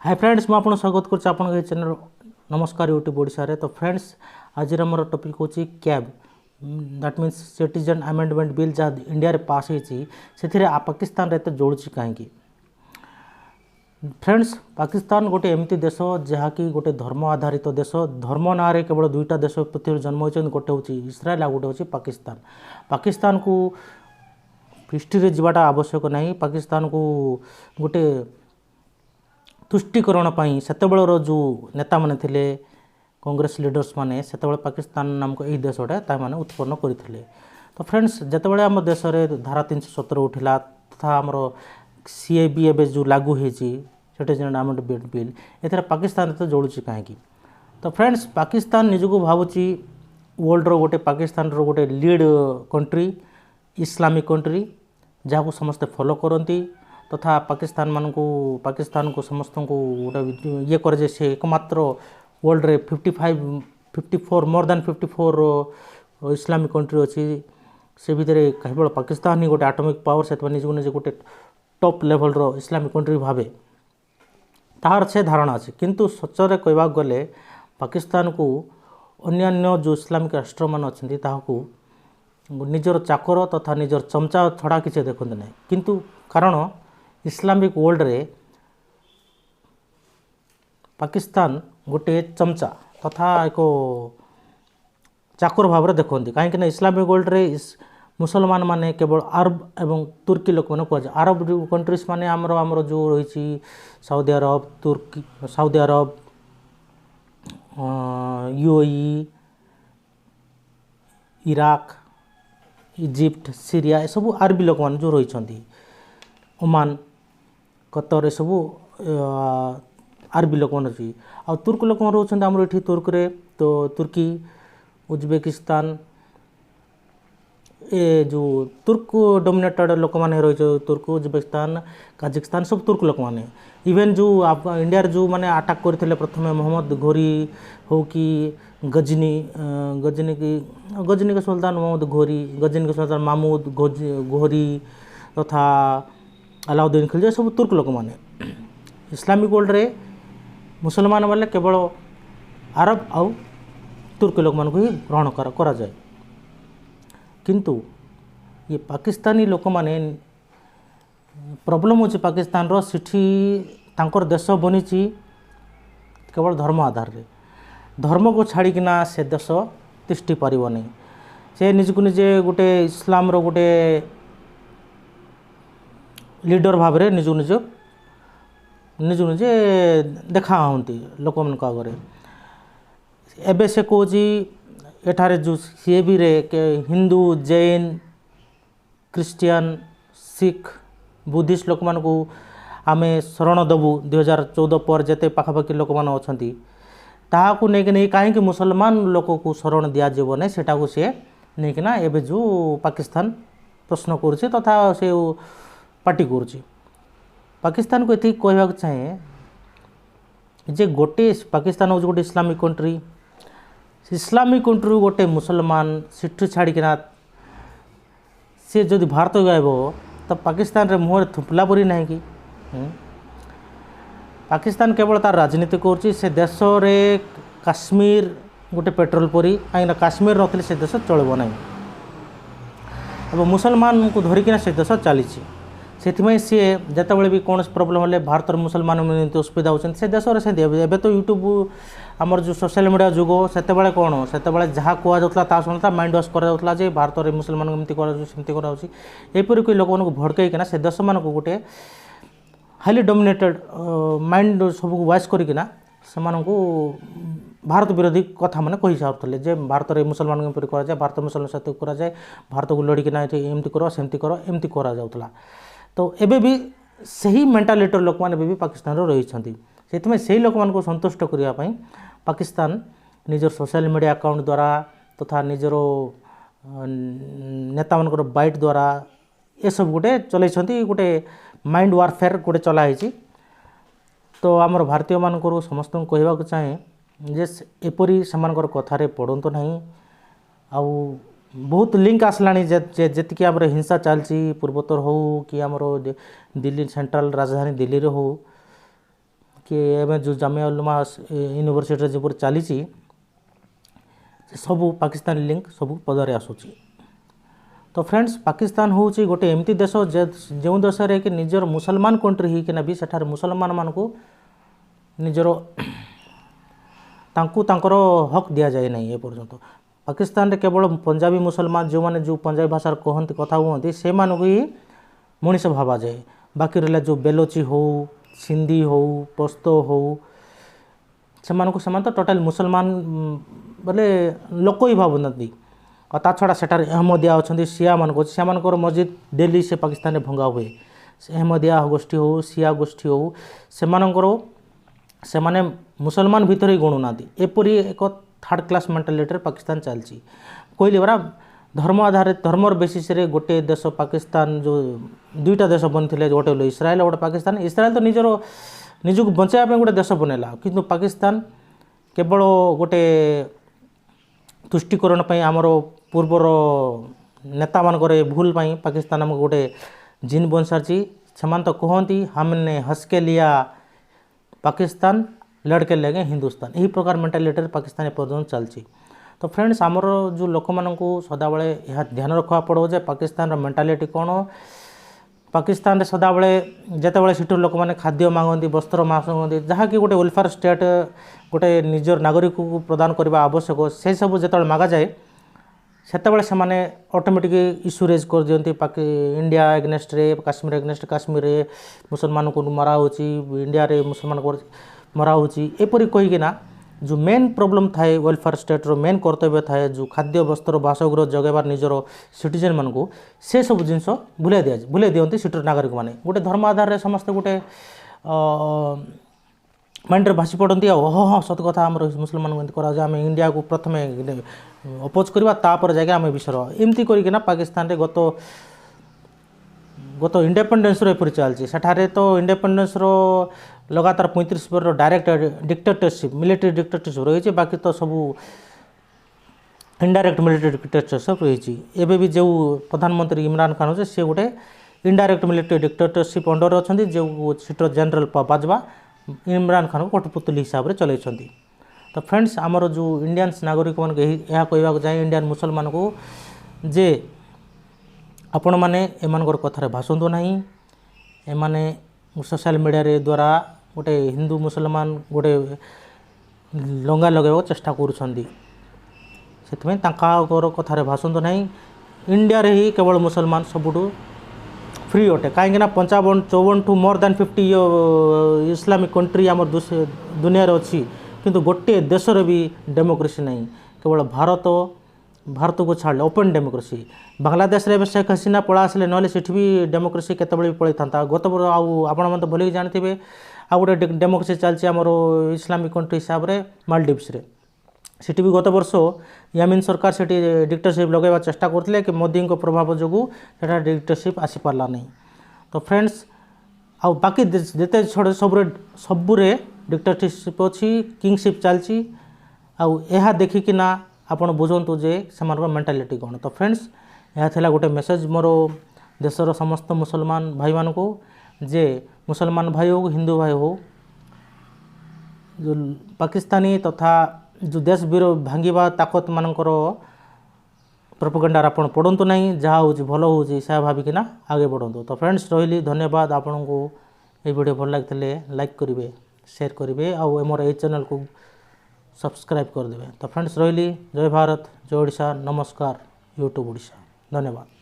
Hi friends मुझे स्वागत कर चैनल नमस्कार यूट्यूब ओडिशा रे। तो फ्रेंड्स आज मोर टॉपिक होची cab that means citizen amendment bill जहाँ इंडिया रे पास होती से पाकिस्तान रे तो जोड़ुची कहीं। फ्रेंड्स पाकिस्तान गोटे एमती देश जहाँकि गोटे धर्म आधारित देश। धर्म ना रे केवल दुईटा देश पृथ्वी जन्म होती गोटे हूँ इस्राएल आ गोटे हूँ पाकिस्तान। पाकिस्तान को हिस्ट्री जावाटा आवश्यक नहीं। पाकिस्तान को गोटे तुष्टिकरण सेतेबेलर जो नेता माने थिले कांग्रेस लीडर्स माने सेतेबेले पाकिस्तान नामक यही देशटा माने उत्पन्न करथिले। तो फ्रेंड्स जेतेबेले आम देश में धारा 317 उठिला तथा आमर सीएबी एबे जो लागू होईची सिटीजन अमेंडमेंट बिल एथरा पाकिस्तान तो जोड़ुची कहीं। तो फ्रेंड्स पाकिस्तान निजको भावुची वर्ल्ड रो गोटे पाकिस्तान रो गोटे लीड कंट्री इस्लामिक कंट्री जहाँ को समस्ते फॉलो करती तथा पाकिस्तान को समस्त को गोटे ये करे से एकमात्र वर्ल्ड रे 54 मोर देन 54 इस्लामिक कंट्री अच्छी से भितर केवल पाकिस्तान ही गोटे आटमिक पावर से निजे निजे गोटे टॉप लेवल रो इस्लामिक कंट्री भावे तार से धारणा अच्छे। किंतु सचरे कहवा गले पाकिस्तान को अन्य जो इस्लामिक राष्ट्र मान अच्छा निजर चाकर तथा निजर चमचा छड़ा किसी देखते ना। किंतु कारण इस्लामिक वर्ल्ड रे पाकिस्तान गोटे चमचा तथा एक चाकर भाव देखते कहीं इस्लामिक वर्ल्ड रे मुसलमान माने केवल अरब एवं तुर्की लोक मैंने कह अरब कंट्रीज माने आमर जो रही सऊदी अरब तुर्की सऊदी अरब यूएई इराक इजिप्ट सीरिया ये सब अरबी लोक मैंने जो रही ओमान कतर ये सब अरबी लोक मैंने अच्छी आ तुर्क लोक रोच आमर ये तुर्क रे। तो तुर्की उज्बेकिस्तान ए जो तुर्क डोमिनेटेड लोक मैंने रही तुर्क उज्बेकिस्तान काजाकिस्तान सब तुर्क लोक मैंने इवेन जो इंडिया जो मैंने अटैक करते प्रथम मोहम्मद घोरी हो कि गजनी के सुल्तान मोहम्मद घोरी गजनी के सुल्तान महमूद घोरी तथा अलाउद्दीन खिलजी सब तुर्क लोक मैंने। इस्लामिक वर्ल्ड रे मुसलमान वाले केवल अरब आउ तुर्क लोक मान को ही ग्रहण करा जाए। किंतु ये पाकिस्तानी लोक माने प्रॉब्लम होची पाकिस्तान रो सिठी तांकर देश बनीची केवल धर्म आधार रे। धर्म को छाड़िकिना से देश तिष्टि पारिबो नहीं। से निजको निजे गोटे इस्लाम रो गोटे लीडर भाव रे निजको निजे देखा हंती लोक मन आगे एबे से कौच एठारे जो सीएबी रे के हिंदू जैन क्रिश्चियन सिख बुद्धिस्ट लोक मान को आमे शरण दबू 2014 पर जेते पाखापाखि लोक मान अछंती ताहाकू नहीं कहीं मुसलमान लोक को शरण दिया जीव नहीं सेटा को सी नहीं ना एबे जो पाकिस्तान प्रश्न करुचे तथा से पार्टी करुचे। पाकिस्तान को ये कहवा चाहे जे गोटे पाकिस्तान हूँ गोटे इस्लामिक कंट्री गोटे मुसलमान सिठू छाड़िकिना सी जदि भारत गायब तो पाकिस्तान रे मुहर थुपला परी नहीं कि पाकिस्तान केवल तार राजनीति कर से देश रे काश्मीर गोटे पेट्रोल परी कहीं काश्मीर नथिले से देश चलबो नहीं अब मुसलमान को धरिकिना से देश चली से सी जितेबाला भी कौन प्रोब्लेम हेल्ले भारत मुसलमान एमती असुविधा होती से देश में से तो यूट्यूब आमर जो सोशल मीडिया जुग से कौन से जहाँ कहता शुणा माइंड वाश करा भारत में मुसलमान एमती करमती करापरी कोई लोक भड़कईकिना से देश मान गोटे हाईली डोमिनेटेड माइंड सब वाश करना से भारत विरोधी कथा मैंने कही सारे जे भारत में मुसलमान एमती कराए भारत मुसलमान सहित कराए भारत को लड़किना एमती कर सेमती कर एमती करा जाउतला। तो एबे भी सही मेंटालिटी लोक मैंने भी पाकिस्तान रही से लोक मान को संतुष्ट करने पाकिस्तान निजर सोशल मीडिया अकाउंट द्वारा तथा निजर नेता मान बाइट द्वारा ये सब गोटे चलती गोटे माइंड वारफेयर गोटे चलाई। तो आमर भारतीय मान समस्त कहवाक चाहे जे एपरी से कथार पड़तु नहीं। आउ बहुत लिंक आसलानी जी आम हिंसा चलती पूर्वोत्तर हो कि आमर दिल्ली सेंट्रल राजधानी दिल्ली हो कि एवं जो जामिया उलमा यूनिवर्सिटी जो चली सबू पाकिस्तान लिंक सबू पदरे आसूची। तो फ्रेंड्स पाकिस्तान हूँ गोटे एमती देश जो देश रे कि निजर मुसलमान कंट्री होना भी सेठार मुसलमान मान को निजर तांकर हक दि जाए ना एपर्यंत। पाकिस्तान रे केवल पंजाबी मुसलमान जो मैंने जो पंजाबी भाषा कहते कथा हुआ से ही मनीष भावा जाए। बाकी रहा जो बेलोची हो सिंधी हो पस्तो हो से तो टोटाल मुसलमान बोले लोक ही भावना। और ता छड़ा सेठार अहमदिया अच्छा सिया मान सिया मस्जिद डेली से पाकिस्तान में भंगा हुए। अहमदिया गोष्ठी हो सिया गोष्ठी हो से माने मुसलमान भितर ही गणुना एपरी एक थर्ड क्लास मेंटालिटी पाकिस्तान चलती। कहली बरा धर्म आधारित धर्मर बेसीस रे गोटे देश पाकिस्तान जो दुईटा देश बनते गोटे इस्राएल गोटे पाकिस्तान। इस्राएल तो निजक बचाइबा गोटे देश बनैला किंतु पाकिस्तान केवल गोटे तुष्टिकरण आमर पूर्वर नेता मानकर भूल पाकिस्तान आमको गोटे जिन बन सारी। से तो कहती हमने हंस के लिया पाकिस्तान लड़के लगे हिंदुस्तान यही प्रकार मेंटालिटी पाकिस्तान पर्यटन चलती। तो फ्रेंड्स आमर जो लोक मानू सदा बेले यह ध्यान रखा पड़ो जे पाकिस्तान मेंटालिटी कौन। पाकिस्तान सदा बेले जिते बड़े सीटर लोक मैंने खाद्य मांगती वस्त्र मांगती जहाँकि गोटे वेलफेयर स्टेट गोटे निजर नागरिक को प्रदान करने आवश्यक से सब जो मागा जाए सेतबे से ऑटोमेटिक इश्यू रेज कर दियंती इंडिया एग्नेस्ट रे काश्मीर एग्नेस्ट काश्मीर रे मुसलमान को मरा होची इंडिया रे मुसलमान को मरा होची एपरी कहीकिना जो मेन प्रॉब्लम थाए वेलफेयर स्टेट रो मेन कर्तव्य थाए जो खाद्य वस्त्र बासगृह जगेबार निजर सिटीजन मान को से सब जिनस भूले दियंती सीटर नागरिक माने गोटे धर्म आधार रे समस्त गोटे माइंड रे भासी पड़ती हाँ सत कथा आम मुसलमान करा आम इंडिया को प्रथम अपोज करवा तापर जाके आम विषय एमती करना पाकिस्तान रे गत इंडिपेंडेंस एपरी चलती। सेठारे तो इंडिपेंडेंस लगातार 35 वर्ष डायरेक्ट डिक्टेटरशिप मिलिटरी डिक्टेटरशिप रही। बाकी तो सबू इनडायरेक्ट मिलिटरी डिक्टेटरशिप रही। एबे भी जो प्रधानमंत्री इमरान खान अच्छे सी गोटे इनडायरेक्ट मिलिटरी डिक्टेटरशिप अंडर अच्छा जो सीटर जनरल बाजवा इमरान खान को कठपुतली हिसाब से चलती। तो फ्रेंड्स आमर जो इंडियंस नागरिक मान यह कहवाक जाए इंडियन मुसलमान को जे आपण मैंने एमानकर कथार भाषंतु ना एमाने सोशल मीडिया रे द्वारा गोटे हिंदू मुसलमान गोटे लंगा लगेवा चेष्टा करुँच कथार भाषंतु ना। इंडिया रे ही केवल मुसलमान सबुठू फ्री अटे कहीं 55-54 to more than 50 Islamic country आम दुनिया अच्छी किंतु गोटे देश भी डेमोक्रेसी नहीं केवल भारत को छाड़ ओपन डेमोक्रेसी। बांग्लादेश रे शेख हसीना पड़ा आसले ना भी डेमोक्रेसी केतबे पड़े था गत आपण तो भूल जानते आ गोटे डेमोक्रेसी चलती आमर इस्लामिक कंट्री हिसाब से मालदीव्स रे सेठी भी गत वर्ष यामीन सरकार से डिक्टेटरशिप लगेवा चेष्टा करते कि मोदी को प्रभाव जो डिक्टेटरशिप आसी पारला नहीं। तो फ्रेंड्स आ बाकी जिते छोड़े सबुरे डिक्टेटरशिप अच्छी किंगशिप चलती आ देखिकिना आपण बुझंतु जे सेमानर मेंटालिटी कौन। तो फ्रेंड्स यह थिला गोटे मेसेज मोर देशर समस्त मुसलमान भाई मान को जे मुसलमान भाई हो हिंदू भाई हो जो पाकिस्तानी तथा जो देश विरोध भांगा ताकत मानकर प्रोपेगेंडा आपन पढ़ंतु नहीं जहाँ हो भल हो भाविकिना आगे बढ़ंतु। तो फ्रेंड्स रही धन्यवाद आपण को ये वीडियो भल लगे लाइक करेंगे शेयर करेंगे और मोर ये चैनल को सब्सक्राइब करदे। तो फ्रेंड्स रही जय भारत जय ओडिशा नमस्कार यूट्यूब ओडिशा धन्यवाद।